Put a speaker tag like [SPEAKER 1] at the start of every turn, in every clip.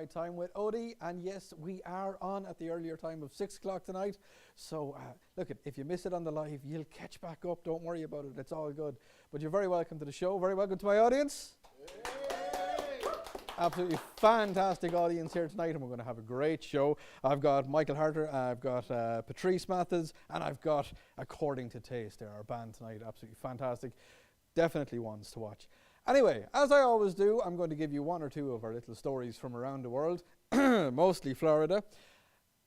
[SPEAKER 1] Night Time with Odi, and yes, we are on at the earlier time of 6 o'clock tonight. So look, if you miss it on the live, you'll catch back up. Don't worry about it. It's all good. But you're very welcome to the show. Very welcome to my audience. Absolutely fantastic audience here tonight, and we're going to have a great show. I've got Michael Harter, I've got Patrice Mathis, and I've got According to Taste. They're our band tonight. Absolutely fantastic. Definitely ones to watch. Anyway, as I always do, I'm going to give you one or two of our little stories from around the world, mostly Florida.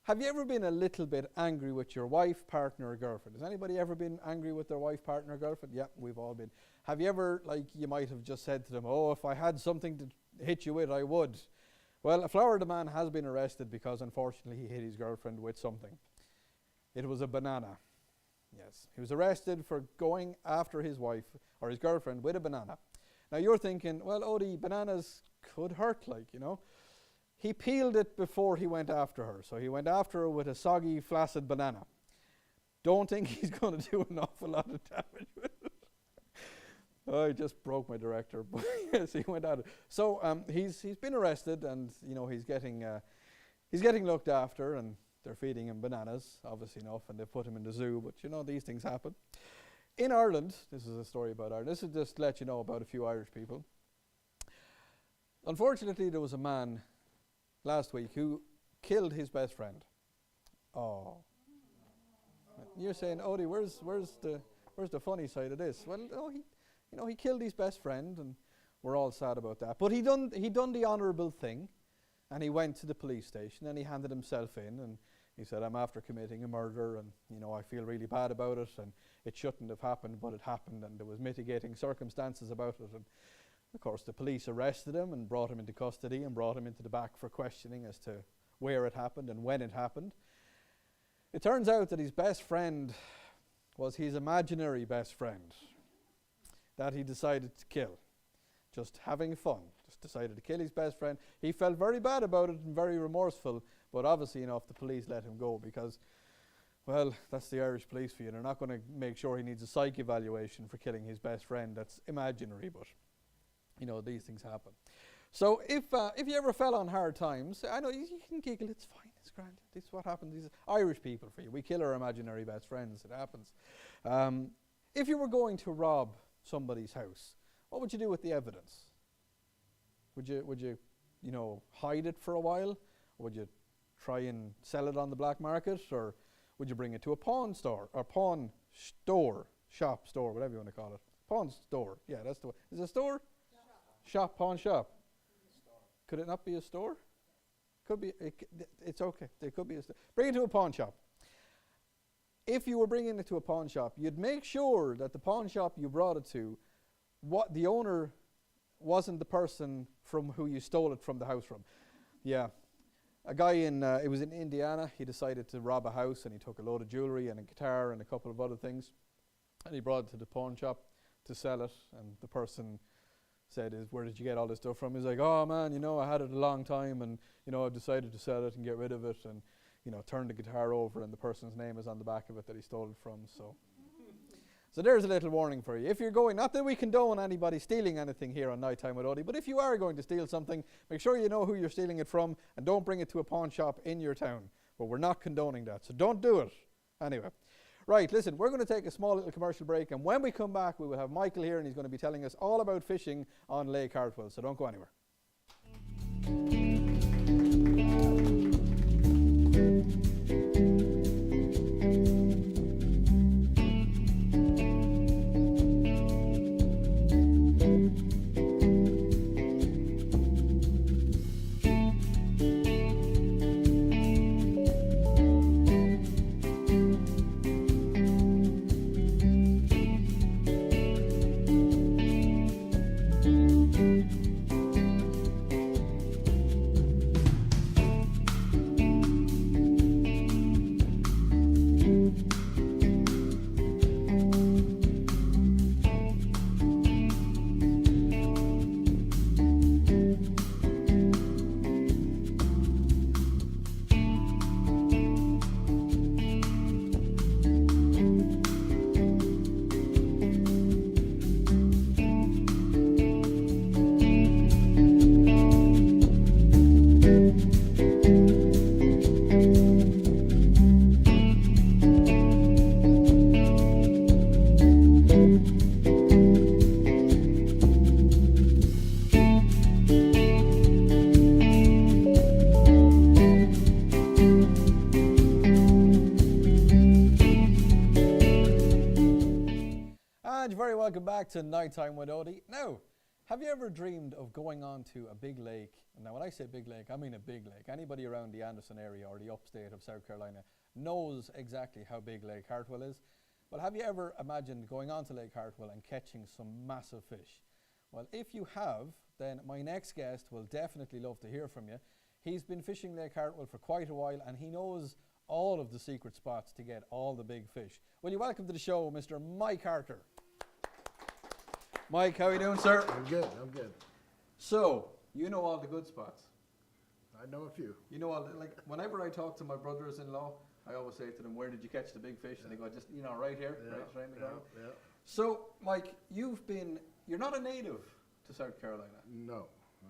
[SPEAKER 1] Have you ever been a little bit angry with your wife, partner, or girlfriend? Has anybody ever been angry with their wife, partner, or girlfriend? Yeah, we've all been. Have you ever, like, you might have just said to them, oh, if I had something to hit you with, I would. Well, a Florida man has been arrested because, unfortunately, he hit his girlfriend with something. It was a banana. Yes, he was arrested for going after his wife or his girlfriend with a banana. Now you're thinking, well, Odie, bananas could hurt, like, you know. He peeled it before he went after her. So he went after her with a soggy, flaccid banana. Don't think he's going to do an awful lot of damage with it. Oh, I just broke my director, but yes, he went at it. So he's been arrested, and you know he's getting looked after, and they're feeding him bananas, obviously enough, and they put him in the zoo. But you know these things happen. In Ireland, this is a story about Ireland. This is just to let you know about a few Irish people. Unfortunately, there was a man last week who killed his best friend. Oh, you're saying, Odie, where's the funny side of this? Well, oh, he killed his best friend, and we're all sad about that. But he done the honourable thing, and he went to the police station and he handed himself in, and he said, I'm after committing a murder, and you know I feel really bad about it, and it shouldn't have happened, but it happened, and there was mitigating circumstances about it. And of course the police arrested him and brought him into custody and brought him into the back for questioning as to where it happened and when it happened. It turns out that his best friend was his imaginary best friend that he decided to kill. Just having fun. Just decided to kill his best friend. He felt very bad about it and very remorseful, but obviously enough the police let him go because, well, that's the Irish police for you. They're not going to make sure he needs a psych evaluation for killing his best friend. That's imaginary, but you know, these things happen. So if you ever fell on hard times, I know you can giggle, it's fine, it's grand. This is what happens. These are Irish people for you. We kill our imaginary best friends, it happens. If you were going to rob somebody's house, what would you do with the evidence? Would you hide it for a while? Or would you try and sell it on the black market? Or would you bring it to a pawn store, or shop store, whatever you want to call it? Pawn store, yeah, that's the way. Is it a store? Shop, pawn shop. Could it not be a store? Could be. It's okay. It could be a store. Bring it to a pawn shop. If you were bringing it to a pawn shop, you'd make sure that the pawn shop you brought it to, what the owner wasn't the person from who you stole it from the house from. Yeah. A guy it was in Indiana, he decided to rob a house, and he took a load of jewelry and a guitar and a couple of other things, and he brought it to the pawn shop to sell it, and the person said, where did you get all this stuff from? He's like, oh man, I had it a long time, and I've decided to sell it and get rid of it, and turn the guitar over, and the person's name is on the back of it that he stole it from. So there's a little warning for you. If you're going, not that we condone anybody stealing anything here on Nighttime with Odi, but if you are going to steal something, make sure you know who you're stealing it from, and don't bring it to a pawn shop in your town. But we're not condoning that, so don't do it. Anyway. Right, listen, we're going to take a small little commercial break, and when we come back, we will have Michael here, and he's going to be telling us all about fishing on Lake Hartwell, so don't go anywhere. And very welcome back to Nighttime with Odi. Now, have you ever dreamed of going on to a big lake? Now, when I say big lake, I mean a big lake. Anybody around the Anderson area or the upstate of South Carolina knows exactly how big Lake Hartwell is. Well, have you ever imagined going on to Lake Hartwell and catching some massive fish? Well, if you have, then my next guest will definitely love to hear from you. He's been fishing Lake Hartwell for quite a while and he knows all of the secret spots to get all the big fish. Will you welcome to the show Mr. Mike Harter. Mike, how are you doing, sir?
[SPEAKER 2] I'm good, I'm good.
[SPEAKER 1] So, you know all the good spots.
[SPEAKER 2] I know a few.
[SPEAKER 1] You know all the, like, whenever I talk to my brothers-in-law, I always say to them, where did you catch the big fish? And they go, just, you know, right here, right in the garden. So, Mike, you're not a native to South Carolina.
[SPEAKER 2] No,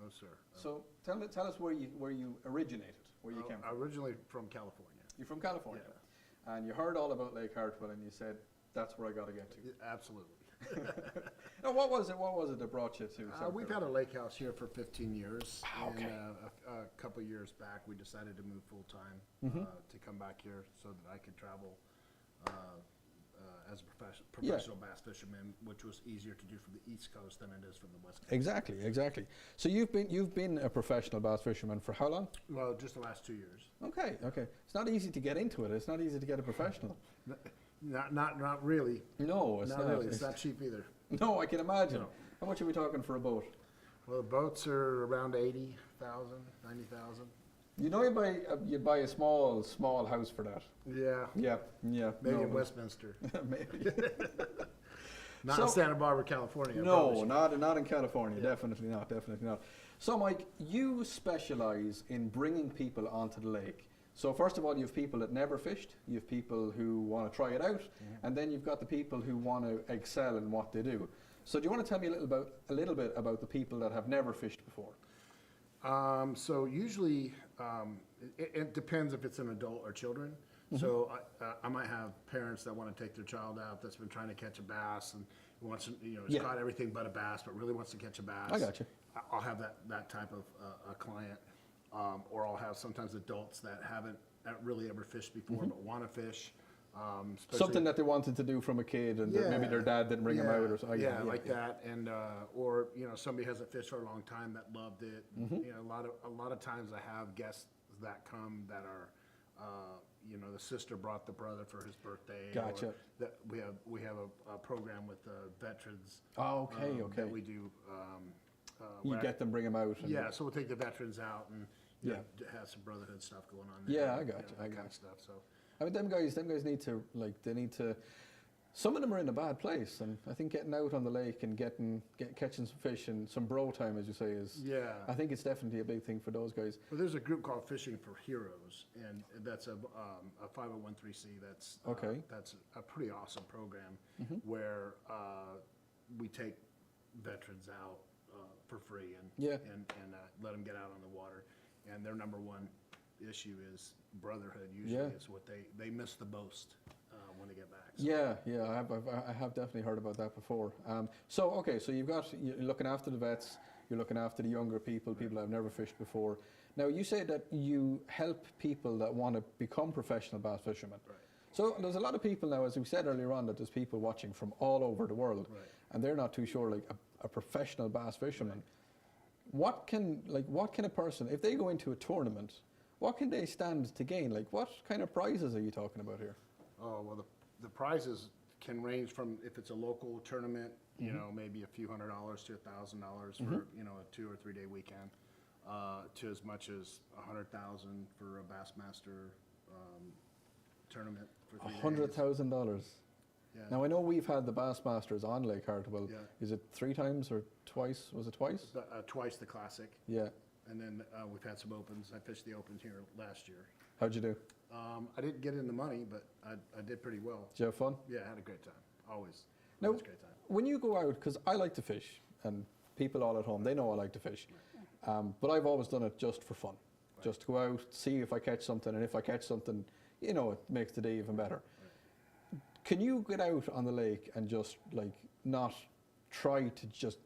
[SPEAKER 2] sir.
[SPEAKER 1] So, tell us where you originated, where you came from.
[SPEAKER 2] Originally from California.
[SPEAKER 1] You're from California.
[SPEAKER 2] Yeah.
[SPEAKER 1] And you heard all about Lake Hartwell and you said, that's where I got to get to.
[SPEAKER 2] Absolutely.
[SPEAKER 1] Now, what was it that brought you to South
[SPEAKER 2] We've
[SPEAKER 1] Carolina?
[SPEAKER 2] had a lake house here for 15 years.
[SPEAKER 1] Okay.
[SPEAKER 2] And a couple of years back, we decided to move full-time to come back here so that I could travel as a professional bass fisherman, which was easier to do from the East Coast than it is from the West Coast.
[SPEAKER 1] Exactly. So you've been a professional bass fisherman for how long?
[SPEAKER 2] Well, just the last 2 years.
[SPEAKER 1] Okay. It's not easy to get into it. It's not easy to get a professional.
[SPEAKER 2] Not really.
[SPEAKER 1] No, it's not.
[SPEAKER 2] Really. It's not cheap either.
[SPEAKER 1] No, I can imagine.
[SPEAKER 2] No.
[SPEAKER 1] How much are we talking for a boat?
[SPEAKER 2] Well, the boats are around 80,000, 90,000.
[SPEAKER 1] You know, you buy a small house for that.
[SPEAKER 2] Yeah.
[SPEAKER 1] Yeah.
[SPEAKER 2] Maybe in Westminster.
[SPEAKER 1] Maybe.
[SPEAKER 2] Not in Santa Barbara, California.
[SPEAKER 1] No, not in California. Yeah. Definitely not. So, Mike, you specialize in bringing people onto the lake. So first of all, you have people that never fished, you have people who want to try it out, and then you've got the people who want to excel in what they do. So do you want to tell me a little bit about the people that have never fished before?
[SPEAKER 2] So usually, it depends if it's an adult or children. So I might have parents that want to take their child out that's been trying to catch a bass and wants to, has caught everything but a bass, but really wants to catch a bass.
[SPEAKER 1] I got you.
[SPEAKER 2] I'll have that type of a client. Or I'll have sometimes adults that haven't really ever fished before but want to fish.
[SPEAKER 1] Something that they wanted to do from a kid and that maybe their dad didn't bring them out or something.
[SPEAKER 2] That. And or somebody hasn't fished for a long time that loved it. A lot of times I have guests that come that are the sister brought the brother for his birthday.
[SPEAKER 1] Gotcha.
[SPEAKER 2] Or that we have a program with veterans.
[SPEAKER 1] Oh, okay.
[SPEAKER 2] That we do.
[SPEAKER 1] You get them, bring them out.
[SPEAKER 2] And so we'll take the veterans out and have some brotherhood stuff going on there.
[SPEAKER 1] Yeah, I got you.
[SPEAKER 2] Kind of stuff. So
[SPEAKER 1] I mean, them guys need to. Some of them are in a bad place, and I think getting out on the lake and catching some fish and some bro time, as you say, is.
[SPEAKER 2] Yeah.
[SPEAKER 1] I think it's definitely a big thing for those guys.
[SPEAKER 2] Well, there's a group called Fishing for Heroes, and that's a 501(c)(3). That's a pretty awesome program where we take veterans out for free and let them get out on the water. And their number one issue is brotherhood. Usually is what they miss the most when they get back. So.
[SPEAKER 1] I have definitely heard about that before. So you're looking after the vets, you're looking after the younger people that have never fished before. Now you say that you help people that want to become professional bass fishermen.
[SPEAKER 2] Right.
[SPEAKER 1] So there's a lot of people now, as we said earlier on, that there's people watching from all over the world, and they're not too sure, like a professional bass fisherman. Right. What can a person, if they go into a tournament, what can they stand to gain? Like, what kind of prizes are you talking about here?
[SPEAKER 2] Oh, well, the prizes can range from, if it's a local tournament, maybe a few $100 to $1,000 for, a 2 or 3 day weekend, to as much as $100,000 for a Bassmaster tournament for 3 days.
[SPEAKER 1] $100,000. Yeah. Now I know we've had the Bassmasters on Lake Hartwell. Yeah. Is it 3 times or twice? Was it twice?
[SPEAKER 2] Twice the Classic.
[SPEAKER 1] Yeah.
[SPEAKER 2] And then we've had some opens. I fished the opens here last year.
[SPEAKER 1] How'd you do?
[SPEAKER 2] I didn't get in the money, but I did pretty well.
[SPEAKER 1] Did you have fun?
[SPEAKER 2] Yeah, I had a great time. Always
[SPEAKER 1] now,
[SPEAKER 2] a great time.
[SPEAKER 1] When you go out, because I like to fish, and people all at home, they know I like to fish, but I've always done it just for fun. Right. Just to go out, see if I catch something, and if I catch something, it makes the day even better. Can you get out on the lake and just not try to just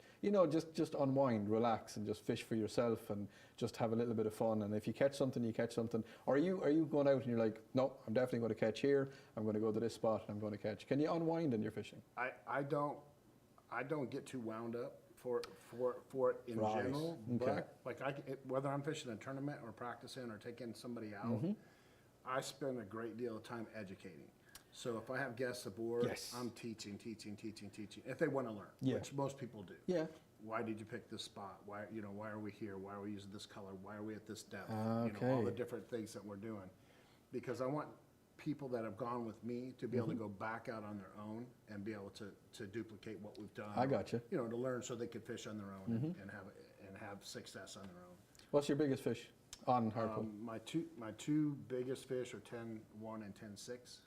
[SPEAKER 1] unwind, relax, and just fish for yourself and just have a little bit of fun? And if you catch something, you catch something. Or are you going out and you're like, no, I'm definitely going to catch here. I'm going to go to this spot and I'm going to catch. Can you unwind in your fishing?
[SPEAKER 2] I don't I don't get too wound up for it in
[SPEAKER 1] Right.
[SPEAKER 2] general.
[SPEAKER 1] Okay.
[SPEAKER 2] But like whether I'm fishing a tournament or practicing or taking somebody out, I spend a great deal of time educating. So if I have guests aboard,
[SPEAKER 1] Yes.
[SPEAKER 2] I'm teaching. If they want to learn,
[SPEAKER 1] Yeah.
[SPEAKER 2] which most people do.
[SPEAKER 1] Yeah.
[SPEAKER 2] Why did you pick this spot? Why are we here? Why are we using this color? Why are we at this depth?
[SPEAKER 1] Okay.
[SPEAKER 2] All the different things that we're doing. Because I want people that have gone with me to be able to go back out on their own and be able to duplicate what we've done.
[SPEAKER 1] I got you.
[SPEAKER 2] To learn so they could fish on their own and have success on their own.
[SPEAKER 1] What's your biggest fish on harpoon?
[SPEAKER 2] My two biggest fish are 10-1 and 10-6.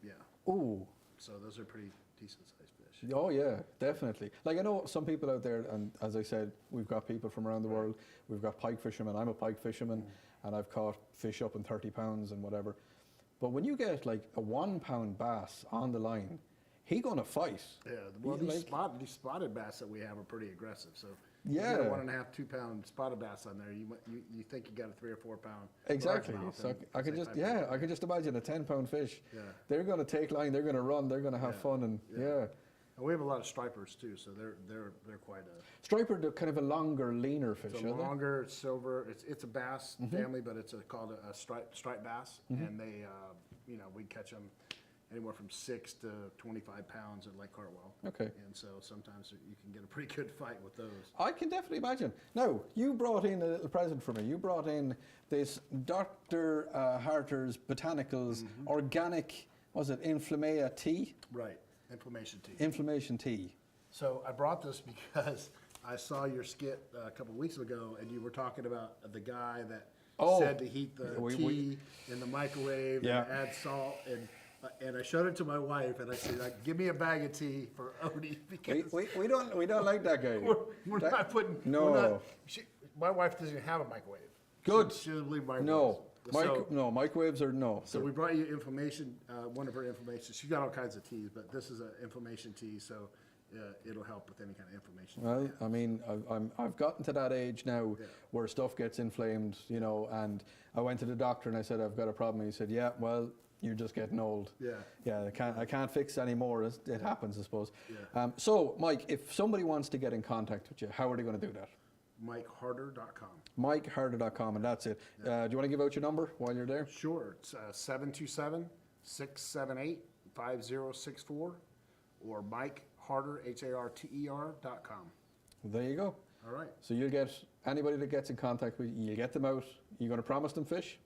[SPEAKER 2] Yeah.
[SPEAKER 1] Ooh.
[SPEAKER 2] So those are pretty decent sized fish.
[SPEAKER 1] Oh yeah, definitely. Like I know some people out there, and as I said, we've got people from around the world. We've got pike fishermen. I'm a pike fisherman, and I've caught fish up in 30 pounds and whatever. But when you get like a 1 pound bass on the line, he gonna fight.
[SPEAKER 2] Yeah. Well, these spotted bass that we have are pretty aggressive. So you get a 1.5, 2 pound spotted bass on there, you think you got a 3 or 4 pound.
[SPEAKER 1] Exactly. So I could just imagine a 10 pound fish.
[SPEAKER 2] Yeah.
[SPEAKER 1] They're gonna take line. They're gonna run. They're gonna have fun, and
[SPEAKER 2] And we have a lot of stripers too, so they're quite a.
[SPEAKER 1] Striper, they're kind of a longer, leaner fish.
[SPEAKER 2] It's a longer silver. It's a bass family, but it's called a striped bass, and they we catch them anywhere from 6 to 25 pounds at Lake Hartwell.
[SPEAKER 1] Okay.
[SPEAKER 2] And so sometimes you can get a pretty good fight with those.
[SPEAKER 1] I can definitely imagine. Now, you brought in a little present for me. You brought in this Dr. Harter's Botanicals organic, was it Inflammea tea?
[SPEAKER 2] Right. Inflammation tea.
[SPEAKER 1] Inflammation tea.
[SPEAKER 2] So I brought this because I saw your skit a couple of weeks ago, and you were talking about the guy that said to heat the tea in the microwave and add salt, and I showed it to my wife, and I said, "Give me a bag of tea for Odi because
[SPEAKER 1] We don't like that guy.
[SPEAKER 2] we're not putting
[SPEAKER 1] no.
[SPEAKER 2] My wife doesn't have a microwave.
[SPEAKER 1] Good.
[SPEAKER 2] She doesn't believe microwaves.
[SPEAKER 1] No, microwaves are no.
[SPEAKER 2] So we brought you inflammation, one of her inflammations. She's got all kinds of teas, but this is an inflammation tea, so it'll help with any kind of inflammation.
[SPEAKER 1] Well, I mean, I've gotten to that age now where stuff gets inflamed, and I went to the doctor and I said, I've got a problem. And he said, yeah, well, you're just getting old. Yeah, I can't fix anymore. It happens, I suppose.
[SPEAKER 2] Yeah.
[SPEAKER 1] So, Mike, if somebody wants to get in contact with you, how are they going to do that?
[SPEAKER 2] MikeHarder.com.
[SPEAKER 1] MikeHarder.com, and that's it. Do you want to give out your number while you're there?
[SPEAKER 2] Sure. It's 727-678-5064 or MikeHarder, HARTER.com.
[SPEAKER 1] There you go.
[SPEAKER 2] All right.
[SPEAKER 1] So you'll get anybody that gets in contact with you, get them out. You're going to promise them fish?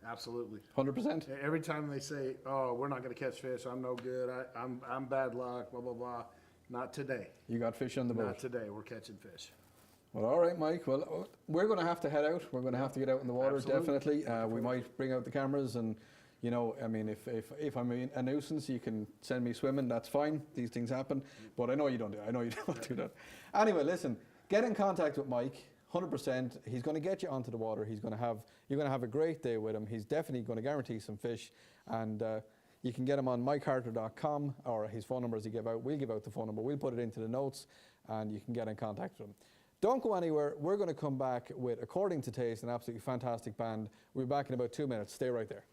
[SPEAKER 2] Absolutely.
[SPEAKER 1] 100%?
[SPEAKER 2] Every time they say, oh, we're not going to catch fish, I'm no good, I'm bad luck, blah, blah, blah. Not today.
[SPEAKER 1] You got fish on the boat?
[SPEAKER 2] Not today. We're catching fish.
[SPEAKER 1] Well, all right, Mike. Well, we're going to have to head out. We're going to have to get out in the water,
[SPEAKER 2] Absolutely.
[SPEAKER 1] definitely. We might bring out the cameras and, I mean, if I'm a nuisance, you can send me swimming. That's fine. These things happen. But I know you don't do it. I know you don't do that. Anyway, listen, get in contact with Mike, 100%. He's going to get you onto the water. You're going to have a great day with him. He's definitely going to guarantee some fish. And you can get him on MikeHarter.com, or his phone number as he give out. We'll give out the phone number. We'll put it into the notes, and you can get in contact with him. Don't go anywhere. We're going to come back with According to Taste, an absolutely fantastic band. We'll be back in about 2 minutes. Stay right there.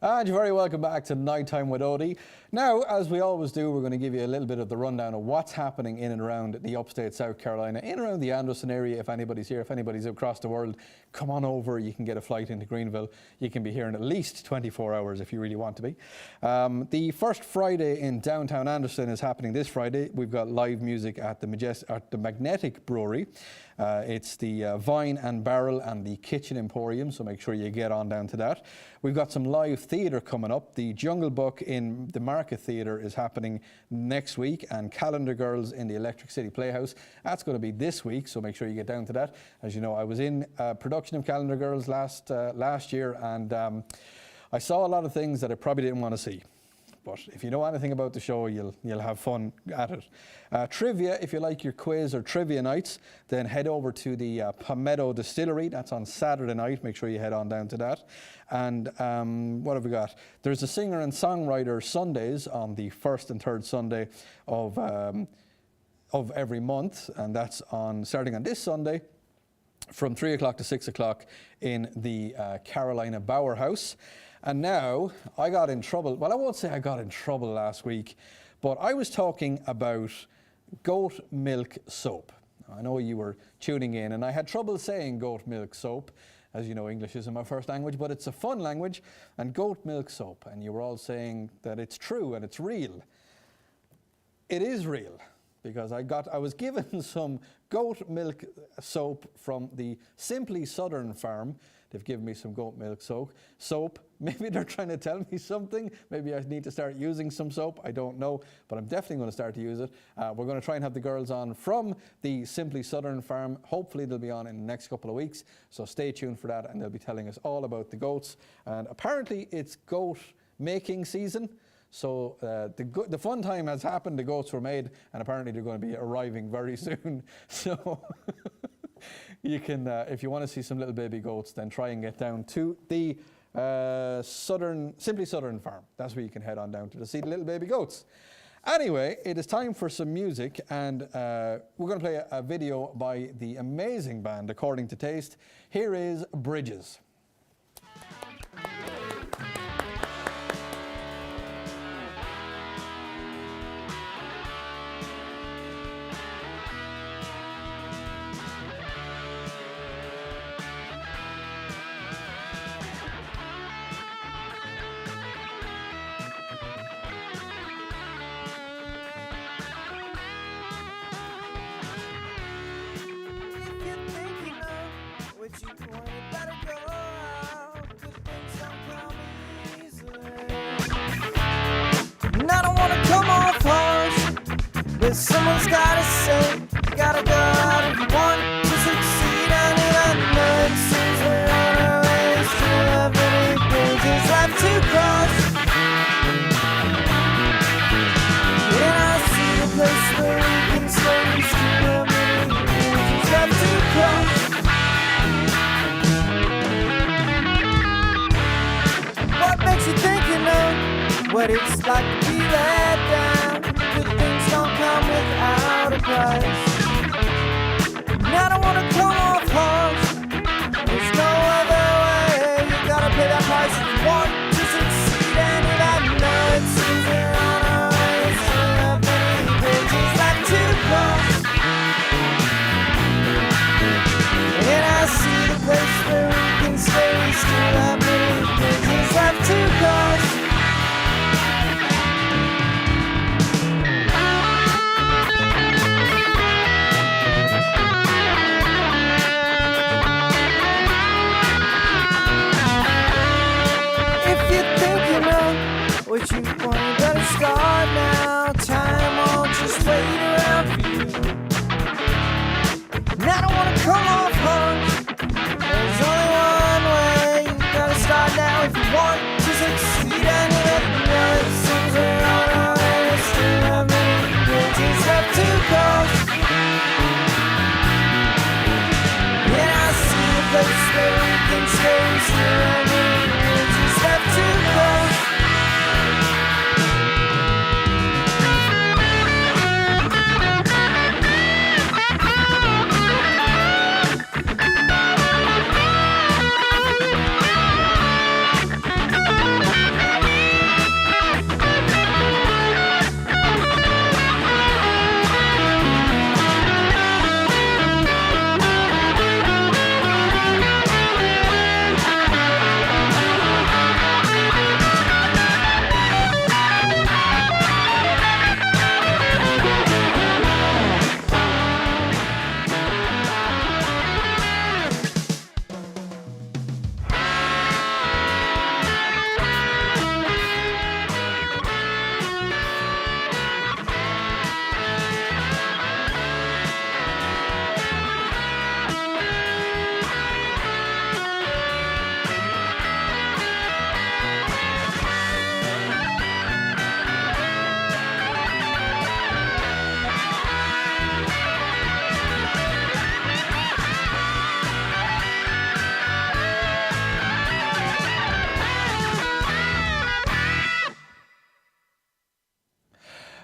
[SPEAKER 1] And you're very welcome back to Nighttime with Odi. Now, as we always do, we're going to give you a little bit of the rundown of what's happening in and around the upstate South Carolina, in and around the Anderson area. If anybody's here, if anybody's across the world, come on over. You can get a flight into Greenville. You can be here in at least 24 hours if you really want to be. The first Friday in downtown Anderson is happening this Friday. We've got live music at the Magnetic Brewery. It's the Vine and Barrel and the Kitchen Emporium, so make sure you get on down to that. We've got some live theatre coming up. The Jungle Book in the Market Theatre is happening next week, and Calendar Girls in the Electric City Playhouse. That's going to be this week, so make sure you get down to that. As you know, I was in production of Calendar Girls last year, and I saw a lot of things that I probably didn't want to see. But if you know anything about the show, you'll have fun at it. Trivia, if you like your quiz or trivia nights, then head over to the Palmetto Distillery. That's on Saturday night. Make sure you head on down to that. And what have we got? There's a singer and songwriter Sundays on the first and third Sunday of every month, and that's starting on this Sunday from 3 o'clock to 6 o'clock in the Carolina Bower House. And now, I got in trouble. Well, I won't say I got in trouble last week, but I was talking about goat milk soap. I know you were tuning in, and I had trouble saying goat milk soap. As you know, English isn't my first language, but it's a fun language. And goat milk soap, and you were all saying that it's true and it's real. It is real, because I was given some goat milk soap from the Simply Southern farm. They've given me some goat milk soap. Maybe they're trying to tell me something. Maybe I need to start using some soap. I don't know, but I'm definitely going to start to use it. We're going to try and have the girls on from the Simply Southern farm. Hopefully they'll be on in the next couple of weeks. So stay tuned for that, and they'll be telling us all about the goats. And apparently it's goat making season. So the fun time has happened. The goats were made, and apparently they're going to be arriving very soon. So you can, if you want to see some little baby goats, then try and get down to the Simply Southern farm. That's where you can head on down to see the little baby goats. Anyway, it is time for some music, and we're going to play a video by the amazing band According to Taste. Here is Bridges.
[SPEAKER 3] Someone's gotta say, you gotta go out if you want to succeed. And it unknown seems we're on our way. Still have many bridges left to cross. And I see a place where we can stay. Still have many bridges left to cross. What makes you think you know what it's like to be let down? Good things don't come without a price. And I don't wanna come off harsh. There's no other way. You gotta pay that price if you want to succeed. And if I know it seems we're on our way, still have many bridges left to cross. And I see the place where we can stay. Still have many bridges left to cross. What you want, you better start now. Time won't just wait around for you. And I don't wanna come off harsh. There's only one way. You gotta start now if you want to succeed. And you know it seems we're on our way. We still have many bridges left to cross. And I see a place where we can stay. We still have many bridges left to cross.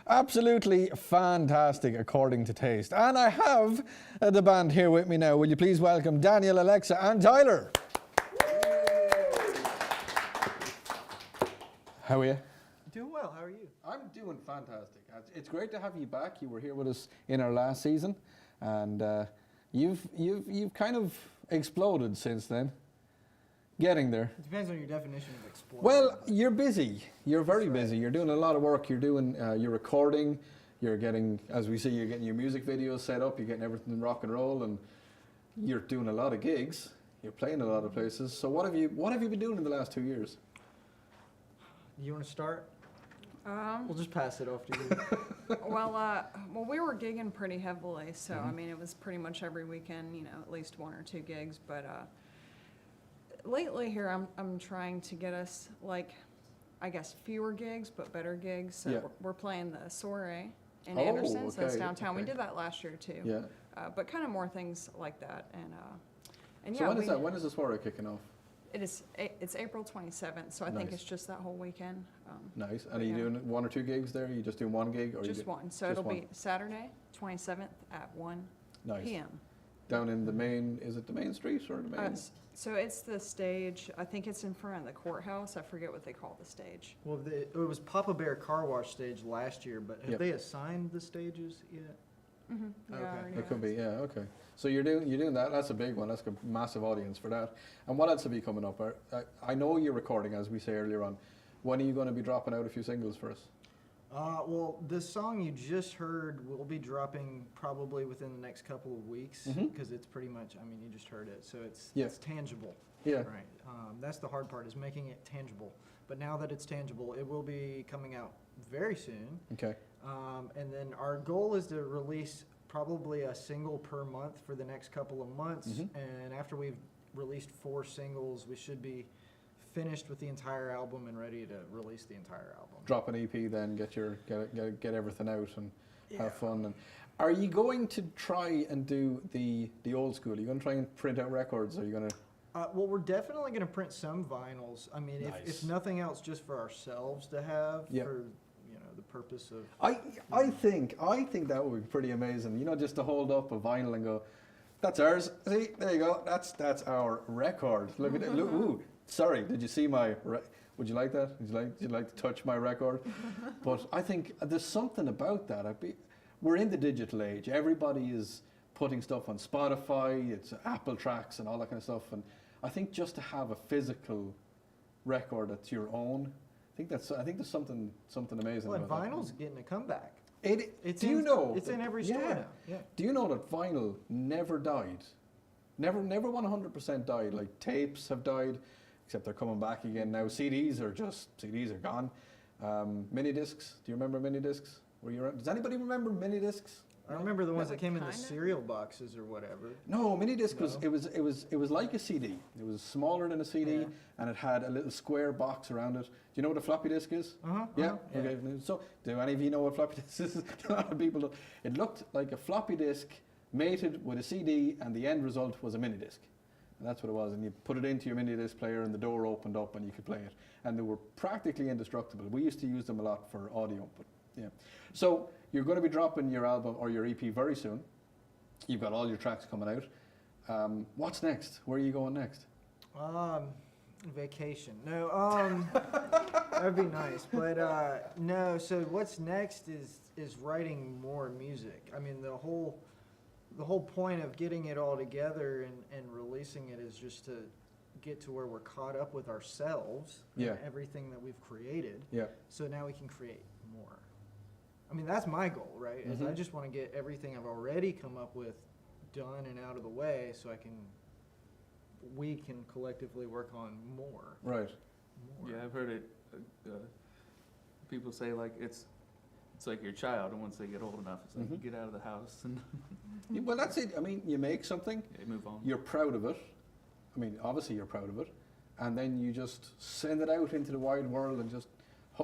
[SPEAKER 1] Absolutely fantastic, according to taste. And I have the band here with me now. Will you please welcome Daniel, Alexa, and Tyler? How are you?
[SPEAKER 3] Doing well. How are you?
[SPEAKER 1] I'm doing fantastic. It's great to have you back. You were here with us in our last season, and you've kind of exploded since then. Getting there.
[SPEAKER 3] It depends on your definition of explore.
[SPEAKER 1] Well, you're busy. You're very busy. You're doing a lot of work. You're doing, you're recording. You're getting, as we see, you're getting your music videos set up. You're getting everything rock and roll, and you're doing a lot of gigs. You're playing a lot of places. So what have you been doing in the last 2 years?
[SPEAKER 3] You want to start? We'll just pass it off to you.
[SPEAKER 4] Well, we were gigging pretty heavily, so I mean, it was pretty much every weekend, you know, at least 1 or 2 gigs. But lately here, I'm trying to get us, like, I guess fewer gigs, but better gigs. So we're playing the Soiree in Anderson, so it's downtown. We did that last year too.
[SPEAKER 1] Yeah.
[SPEAKER 4] But kind of more things like that, and
[SPEAKER 1] So
[SPEAKER 4] yeah.
[SPEAKER 1] when is that? When is the Soiree kicking off?
[SPEAKER 4] It's April 27th, so I think it's just that whole weekend.
[SPEAKER 1] Nice. And are you doing 1 or 2 gigs there? Are you just doing 1 gig? Or
[SPEAKER 4] Just one. So it'll be Saturday, 27th at 1 p.m.
[SPEAKER 1] Down in the main, is it the main street or the main?
[SPEAKER 4] So it's the stage, I think it's in front of the courthouse. I forget what they call the stage.
[SPEAKER 3] Well, it was Papa Bear Car Wash stage last year, but have they assigned the stages yet?
[SPEAKER 4] Mm-hmm. Yeah,
[SPEAKER 3] Okay.
[SPEAKER 1] It could be, yeah, okay. So you're doing that. That's a big one. That's a massive audience for that. And what else will be coming up? I know you're recording, as we say earlier on. When are you going to be dropping out a few singles for us?
[SPEAKER 3] Well, the song you just heard will be dropping probably within the next couple of weeks because it's pretty much, I mean, you just heard it, so it's tangible.
[SPEAKER 1] Yeah.
[SPEAKER 3] Right. That's the hard part, is making it tangible. But now that it's tangible, it will be coming out very soon.
[SPEAKER 1] Okay.
[SPEAKER 3] And then our goal is to release probably a single per month for the next couple of months. And after we've released 4 singles, we should be finished with the entire album and ready to release the entire album.
[SPEAKER 1] Drop an EP, then get everything out and have fun. And are you going to try and do the old school? Are you going to try and print out records? Or are you going to?
[SPEAKER 3] Well, we're definitely going to print some vinyls. I mean, if nothing else, just for ourselves to have for the purpose of.
[SPEAKER 1] I think that would be pretty amazing. You know, just to hold up a vinyl and go, "That's ours." See, there you go. That's our record. Look at it. Look, ooh. Sorry, did you see my? Would you like that? Would you like to touch my record? But I think there's something about that. We're in the digital age. Everybody is putting stuff on Spotify. It's Apple Tracks and all that kind of stuff. And I think just to have a physical record that's your own, I think there's something amazing.
[SPEAKER 3] Well,
[SPEAKER 1] about
[SPEAKER 3] vinyl's getting a comeback.
[SPEAKER 1] It's in
[SPEAKER 3] every store now. Yeah.
[SPEAKER 1] Do you know that vinyl never died? Never 100% died. Like tapes have died. Except they're coming back again now. CDs are gone. Mini discs. Do you remember mini discs? Does anybody remember mini discs?
[SPEAKER 3] I remember the ones that came in the
[SPEAKER 4] kinda?
[SPEAKER 3] cereal boxes or whatever.
[SPEAKER 1] No, mini disc was like a CD. It was smaller than a CD, and it had a little square box around it. Do you know what a floppy disk is? Yeah. Okay. So, do any of you know what floppy disk is? A lot of people don't. It looked like a floppy disk mated with a CD, and the end result was a mini disc. And that's what it was. And you put it into your mini disc player, and the door opened up, and you could play it. And they were practically indestructible. We used to use them a lot for audio, but yeah. So you're going to be dropping your album or your EP very soon. You've got all your tracks coming out. What's next? Where are you going next?
[SPEAKER 3] Vacation. No, that'd be nice. But no. So what's next is writing more music. I mean, the whole point of getting it all together and releasing it is just to get to where we're caught up with ourselves and everything that we've created. Yeah. So now we can create more. I mean, that's my goal, right? Is I just want to get everything I've already come up with done and out of the way so we can collectively work on more.
[SPEAKER 1] Right.
[SPEAKER 5] Yeah, I've heard it. People say like it's like your child, and once they get old enough, it's like you get out of the house and.
[SPEAKER 1] Well, that's it. I mean, you make something.
[SPEAKER 5] You move on.
[SPEAKER 1] You're proud of it. I mean, obviously you're proud of it, and then you just send it out into the wide world and just.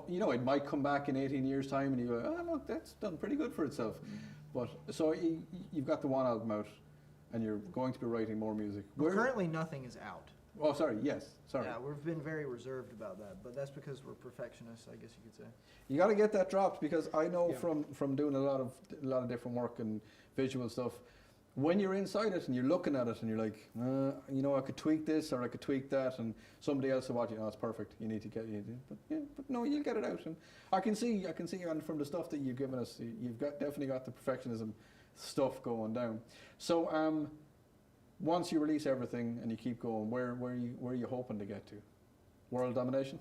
[SPEAKER 1] You know, it might come back in 18 years' time, and you go, "Oh, look, that's done pretty good for itself." But so you've got the one album out, and you're going to be writing more music.
[SPEAKER 3] Well, currently, nothing is out.
[SPEAKER 1] Oh, sorry, yes, sorry.
[SPEAKER 6] Yeah, we've been very reserved about that, but that's because we're perfectionists, I guess you could say.
[SPEAKER 1] You got to get that dropped, because I know
[SPEAKER 6] Yeah.
[SPEAKER 1] from doing a lot of different work and visual stuff, when you're inside it and you're looking at it and you're like, you know, I could tweak this or I could tweak that, and somebody else will watch it. Oh, it's perfect. You need to get it. But no, you'll get it out. And I can see, and from the stuff that you've given us, you've definitely got the perfectionism stuff going down. So once you release everything and you keep going, where are you hoping to get to? World domination?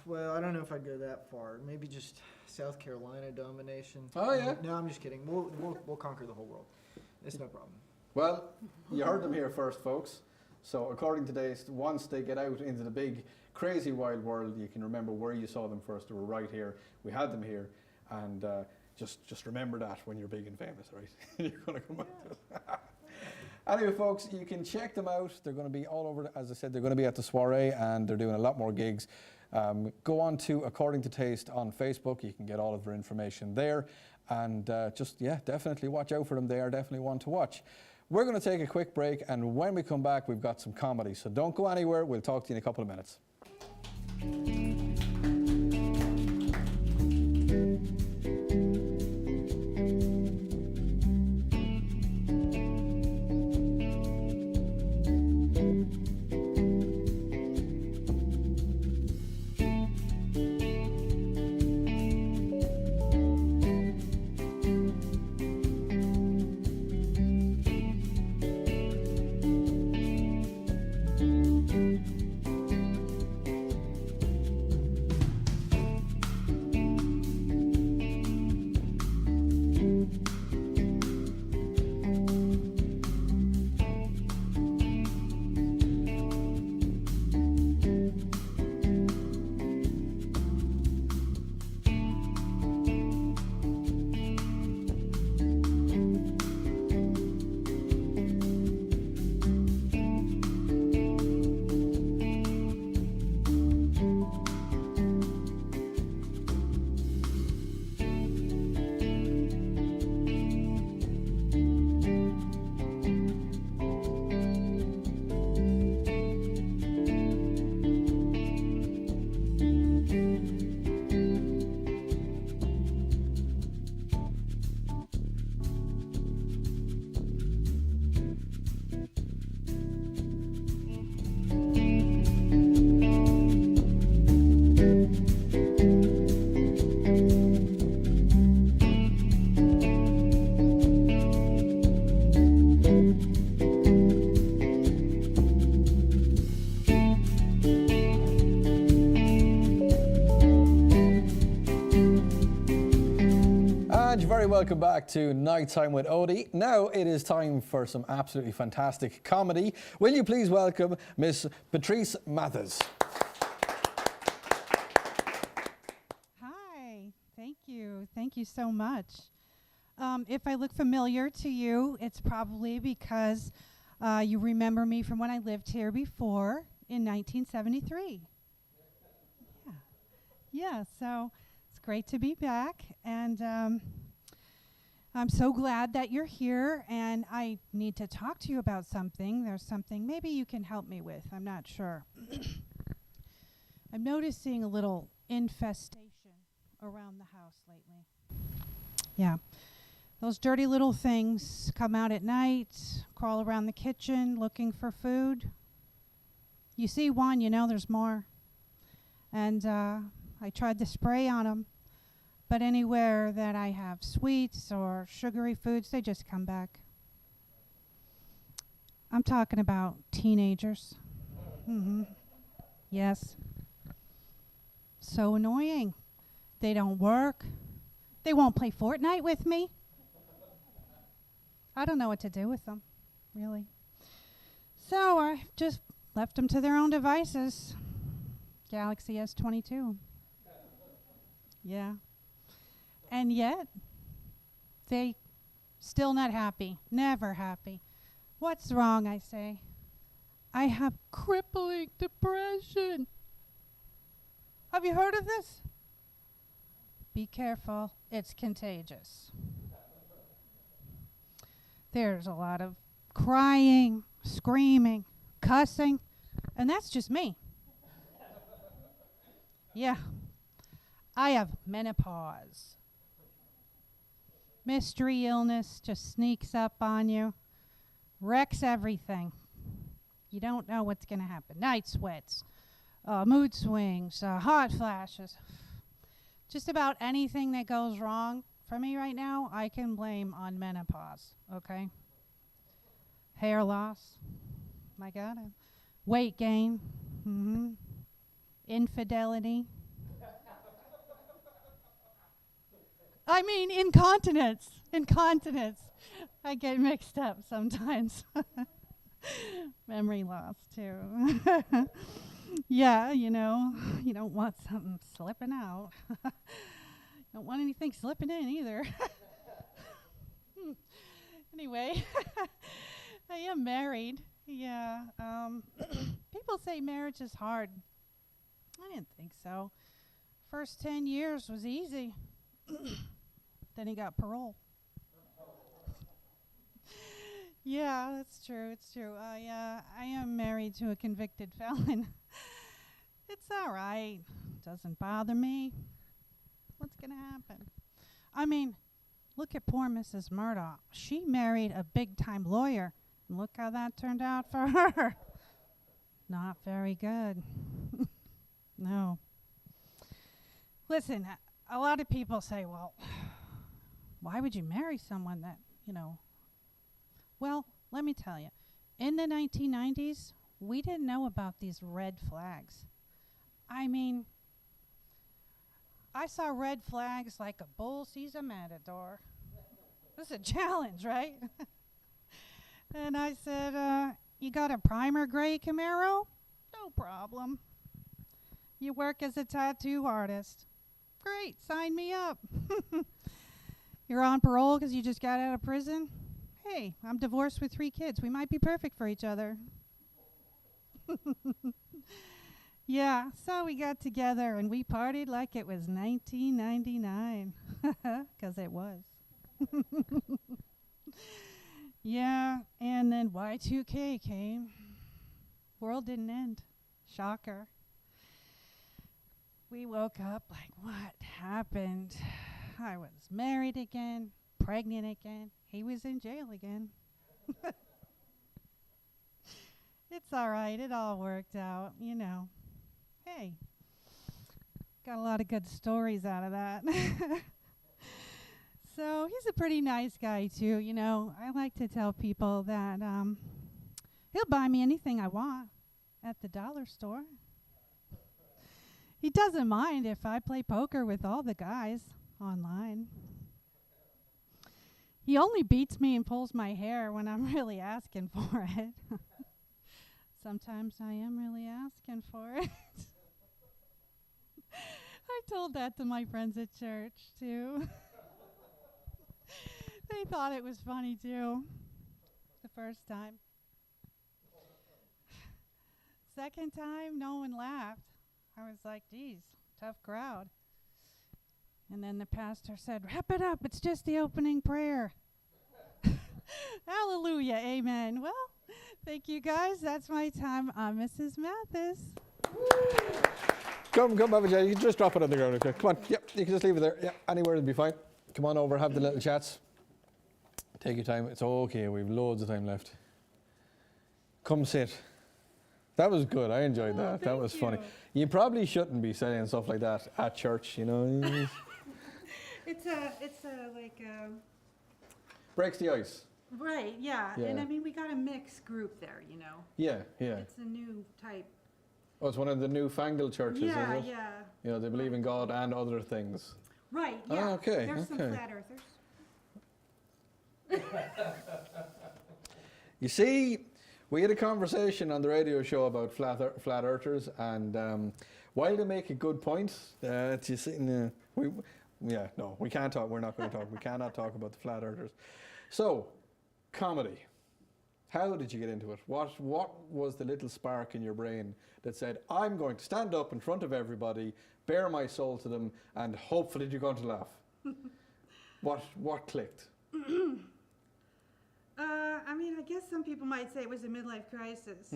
[SPEAKER 6] Well, I don't know if I'd go that far. Maybe just South Carolina domination.
[SPEAKER 1] Oh, yeah?
[SPEAKER 6] No, I'm just kidding. We'll conquer the whole world. It's no problem.
[SPEAKER 1] Well, you heard them here first, folks. So according to this, once they get out into the big, crazy, wild world, you can remember where you saw them first. They were right here. We had them here. And just remember that when you're big and famous, right? You're going to come out to it. Anyway, folks, you can check them out. They're going to be all over, as I said, they're going to be at the soiree, and they're doing a lot more gigs. Go on to According to Taste on Facebook. You can get all of their information there. And definitely watch out for them. They are definitely one to watch. We're going to take a quick break, and when we come back, we've got some comedy. So don't go anywhere. We'll talk to you in a couple of minutes. Very welcome back to Nighttime with Odi. Now it is time for some absolutely fantastic comedy. Will you please welcome Miss Patrice Mathers.
[SPEAKER 7] Hi, thank you. Thank you so much. If I look familiar to you, it's probably because you remember me from when I lived here before in 1973. Yeah, so it's great to be back, and I'm so glad that you're here, and I need to talk to you about something. There's something maybe you can help me with. I'm not sure. I'm noticing a little infestation around the house lately. Yeah. Those dirty little things come out at night, crawl around the kitchen looking for food. You see one, you know there's more. And I tried the spray on them. But anywhere that I have sweets or sugary foods, they just come back. I'm talking about teenagers. Yes. So annoying. They don't work. They won't play Fortnite with me. I don't know what to do with them, really. So I just left them to their own devices. Galaxy S22. Yeah. And yet, they still not happy, never happy. What's wrong, I say? I have crippling depression. Have you heard of this? Be careful, it's contagious. There's a lot of crying, screaming, cussing. And that's just me. Yeah. I have menopause. Mystery illness just sneaks up on you, wrecks everything. You don't know what's going to happen. Night sweats, mood swings, hot flashes. Just about anything that goes wrong for me right now, I can blame on menopause, okay? Hair loss, my God. Weight gain, infidelity. I mean, incontinence. I get mixed up sometimes. Memory loss, too. Yeah, you know, you don't want something slipping out. Don't want anything slipping in either. Anyway, I am married. Yeah. People say marriage is hard. I didn't think so. First 10 years was easy. Then he got parole. Yeah, that's true. It's true. I am married to a convicted felon. It's all right. Doesn't bother me. What's going to happen? I mean, look at poor Mrs. Murdoch. She married a big-time lawyer. And look how that turned out for her. Not very good. No. Listen, a lot of people say, well, why would you marry someone that, you know? Well, let me tell you. In the 1990s, we didn't know about these red flags. I mean, I saw red flags like a bull sees a matador. This is a challenge, right? And I said, you got a primer gray Camaro? No problem. You work as a tattoo artist. Great, sign me up. You're on parole because you just got out of prison? Hey, I'm divorced with 3 kids. We might be perfect for each other. Yeah, so we got together and we partied like it was 1999. Because it was. Yeah, and then Y2K came. World didn't end. Shocker. We woke up like, what happened? I was married again, pregnant again. He was in jail again. It's all right. It all worked out, you know. Hey, got a lot of good stories out of that. So he's a pretty nice guy, too. You know, I like to tell people that he'll buy me anything I want at the dollar store. He doesn't mind if I play poker with all the guys online. He only beats me and pulls my hair when I'm really asking for it. Sometimes I am really asking for it. I told that to my friends at church, too. They thought it was funny, too, the first time. Second time, no one laughed. I was like, geez, tough crowd. And then the pastor said, wrap it up. It's just the opening prayer. Hallelujah. Amen. Well, thank you, guys. That's my time. Mrs. Mathis.
[SPEAKER 1] Come, Abijah. You can just drop it on the ground. Okay. Come on. Yep, you can just leave it there. Yep, anywhere will be fine. Come on over, have the little chats. Take your time. It's okay. We've loads of time left. Come sit. That was good. I enjoyed that. That was funny. You probably shouldn't be saying stuff like that at church, you know.
[SPEAKER 7] It's like
[SPEAKER 1] breaks the ice.
[SPEAKER 7] right, yeah.
[SPEAKER 1] Yeah.
[SPEAKER 7] And I mean, we got a mixed group there, you know.
[SPEAKER 1] Yeah.
[SPEAKER 7] It's a new type.
[SPEAKER 1] Oh, it's one of the newfangled churches, is it?
[SPEAKER 7] Yeah.
[SPEAKER 1] You know, they believe in God and other things.
[SPEAKER 7] Right,
[SPEAKER 1] Oh,
[SPEAKER 7] yeah.
[SPEAKER 1] okay,
[SPEAKER 7] There's some
[SPEAKER 1] okay.
[SPEAKER 7] flat earthers.
[SPEAKER 1] You see, we had a conversation on the radio show about flat earthers, and while they make a good point, you see, we can't talk. We're not going to talk. We cannot talk about the flat earthers. So, comedy. How did you get into it? What was the little spark in your brain that said, I'm going to stand up in front of everybody, bare my soul to them, and hopefully you're going to laugh? What clicked?
[SPEAKER 7] I mean, I guess some people might say it was a midlife crisis.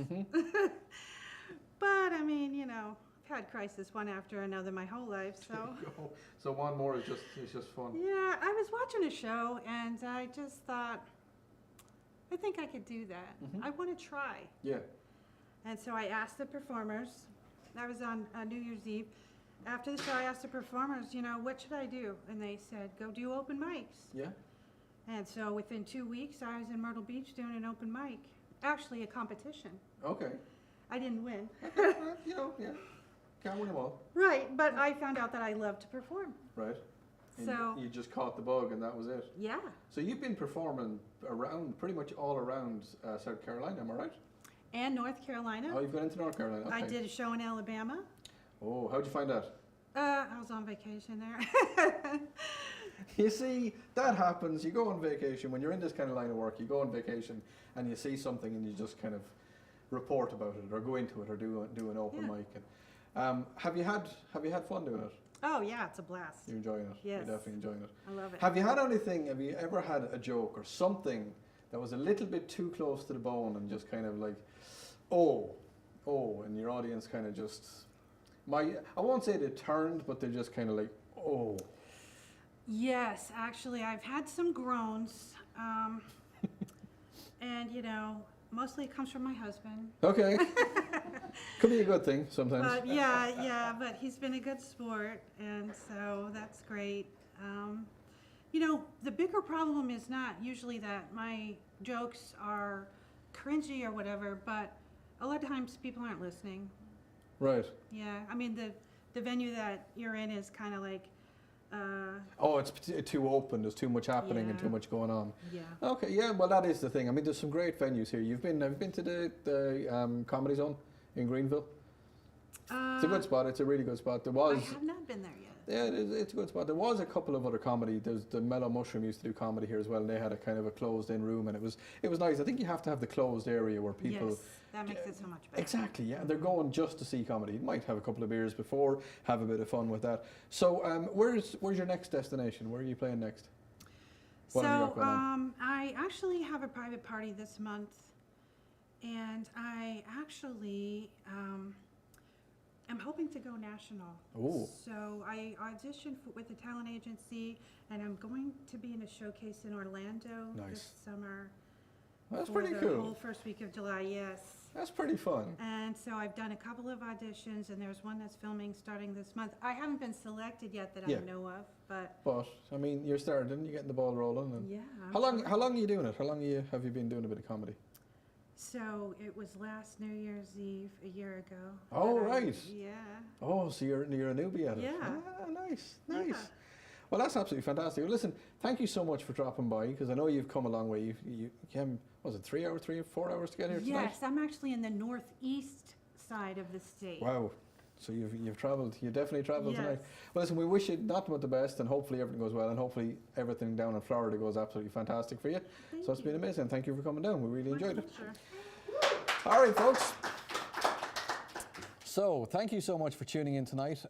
[SPEAKER 7] But I mean, you know, I've had crisis one after another my whole life, so.
[SPEAKER 1] So one more is just fun.
[SPEAKER 7] Yeah, I was watching a show and I just thought, I think I could do that. I want to try.
[SPEAKER 1] Yeah.
[SPEAKER 7] And so I asked the performers, that was on New Year's Eve. After the show, I asked the performers, you know, what should I do? And they said, go do open mics.
[SPEAKER 1] Yeah.
[SPEAKER 7] And so within 2 weeks, I was in Myrtle Beach doing an open mic. Actually, a competition.
[SPEAKER 1] Okay.
[SPEAKER 7] I didn't win.
[SPEAKER 1] You know, yeah. Can't win them all.
[SPEAKER 7] Right, but I found out that I love to perform.
[SPEAKER 1] Right. And
[SPEAKER 7] So-
[SPEAKER 1] you just caught the bug and that was it.
[SPEAKER 7] Yeah.
[SPEAKER 1] So you've been performing around, pretty much all around South Carolina, am I right?
[SPEAKER 7] And North Carolina.
[SPEAKER 1] Oh, you've gone into North Carolina. Okay.
[SPEAKER 7] I did a show in Alabama.
[SPEAKER 1] Oh, how'd you find that?
[SPEAKER 7] I was on vacation there.
[SPEAKER 1] You see, that happens. You go on vacation. When you're in this kind of line of work, you go on vacation and you see something and you just kind of report about it or go into it or do an open
[SPEAKER 7] Yeah.
[SPEAKER 1] mic. And, have you had fun doing it?
[SPEAKER 7] Oh yeah, it's a blast.
[SPEAKER 1] You're enjoying it?
[SPEAKER 7] Yes.
[SPEAKER 1] You're definitely enjoying it.
[SPEAKER 7] I love it.
[SPEAKER 1] Have you ever had a joke or something that was a little bit too close to the bone and just kind of like, oh, and your audience kind of just, I won't say they turned, but they're just kind of like, oh.
[SPEAKER 7] Yes, actually, I've had some groans, and you know, mostly it comes from my husband.
[SPEAKER 1] Okay. Could be a good thing sometimes.
[SPEAKER 7] But yeah, but he's been a good sport, and so that's great. You know, the bigger problem is not usually that my jokes are cringy or whatever, but a lot of times people aren't listening.
[SPEAKER 1] Right.
[SPEAKER 7] Yeah, I mean, the venue that you're in is kind of like,
[SPEAKER 1] Oh, it's too open. There's too much happening and
[SPEAKER 7] Yeah.
[SPEAKER 1] too much going on.
[SPEAKER 7] yeah.
[SPEAKER 1] Okay, yeah, well, that is the thing. I mean, there's some great venues here. Have you been to the Comedy Zone in Greenville? It's a good spot. It's a really good spot. There
[SPEAKER 7] I
[SPEAKER 1] was,
[SPEAKER 7] have not been there yet.
[SPEAKER 1] yeah, it's a good spot. There was a couple of other comedy. There's the Mellow Mushroom used to do comedy here as well, and they had a kind of a closed-in room, and it was nice. I think you have to have the closed area where people.
[SPEAKER 7] Yes, that makes it so much better.
[SPEAKER 1] Exactly, yeah. They're going just to see comedy. You might have a couple of beers before, have a bit of fun with that. So, where's your next destination? Where are you playing next? What have you got
[SPEAKER 7] So,
[SPEAKER 1] going on?
[SPEAKER 7] I actually have a private party this month, and I actually am hoping to go national.
[SPEAKER 1] Ooh.
[SPEAKER 7] So I auditioned with a talent agency, and I'm going to be in a showcase in Orlando
[SPEAKER 1] Nice.
[SPEAKER 7] this summer.
[SPEAKER 1] That's
[SPEAKER 7] for
[SPEAKER 1] pretty
[SPEAKER 7] the
[SPEAKER 1] cool.
[SPEAKER 7] whole first week of July, yes.
[SPEAKER 1] That's pretty fun.
[SPEAKER 7] And so I've done a couple of auditions, and there's one that's filming starting this month. I haven't been selected yet that
[SPEAKER 1] Yeah.
[SPEAKER 7] I know of, but
[SPEAKER 1] But I mean, you're starting. You're getting the ball rolling. And
[SPEAKER 7] yeah. I'm
[SPEAKER 1] How long?
[SPEAKER 7] trying.
[SPEAKER 1] How long are you doing it? How long have you been doing a bit of comedy?
[SPEAKER 7] So it was last New Year's Eve a year ago.
[SPEAKER 1] Oh,
[SPEAKER 7] that I-
[SPEAKER 1] right.
[SPEAKER 7] Yeah.
[SPEAKER 1] Oh, so you're a newbie at it.
[SPEAKER 7] Yeah.
[SPEAKER 1] Ah, nice.
[SPEAKER 7] Yeah.
[SPEAKER 1] Well, that's absolutely fantastic. Well, listen, thank you so much for dropping by because I know you've come a long way. You came, was it 3 or 4 hours to get here tonight?
[SPEAKER 7] Yes, I'm actually in the northeast side of the state.
[SPEAKER 1] Wow. So you've travelled. You definitely travelled tonight.
[SPEAKER 7] Yes.
[SPEAKER 1] Well, listen, we wish you nothing but the best, and hopefully everything goes well, and hopefully everything down in Florida goes absolutely fantastic for you.
[SPEAKER 7] Thank
[SPEAKER 1] So it's been
[SPEAKER 7] you.
[SPEAKER 1] amazing. Thank you for coming down. We really
[SPEAKER 7] My
[SPEAKER 1] enjoyed it.
[SPEAKER 7] pleasure.
[SPEAKER 1] All right, folks. So, thank you so much for tuning in tonight.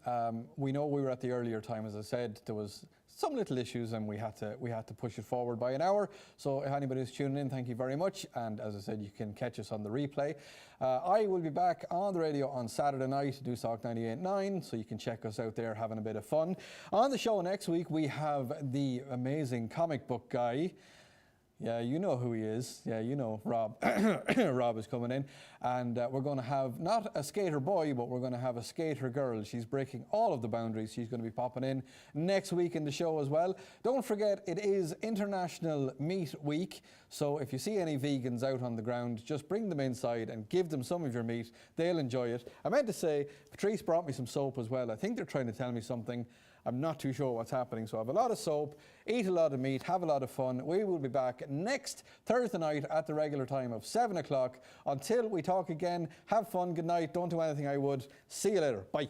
[SPEAKER 1] We know we were at the earlier time, as I said, there was some little issues, and we had to push it forward by an hour. So, if anybody who's tuning in, thank you very much. And as I said, you can catch us on the replay. I will be back on the radio on Saturday night, Doosock 98.9, so you can check us out there having a bit of fun. On the show next week, we have the amazing comic book guy. Yeah, you know who he is. Yeah, you know Rob. Rob is coming in. And we're going to have not a skater boy, but we're going to have a skater girl. She's breaking all of the boundaries. She's going to be popping in next week in the show as well. Don't forget, it is International Meat Week. So if you see any vegans out on the ground, just bring them inside and give them some of your meat. They'll enjoy it. I meant to say, Patrice brought me some soap as well. I think they're trying to tell me something. I'm not too sure what's happening. So I have a lot of soap, eat a lot of meat, have a lot of fun. We will be back next Thursday night at the regular time of 7 o'clock. Until we talk again, have fun, good night, don't do anything I would. See you later. Bye.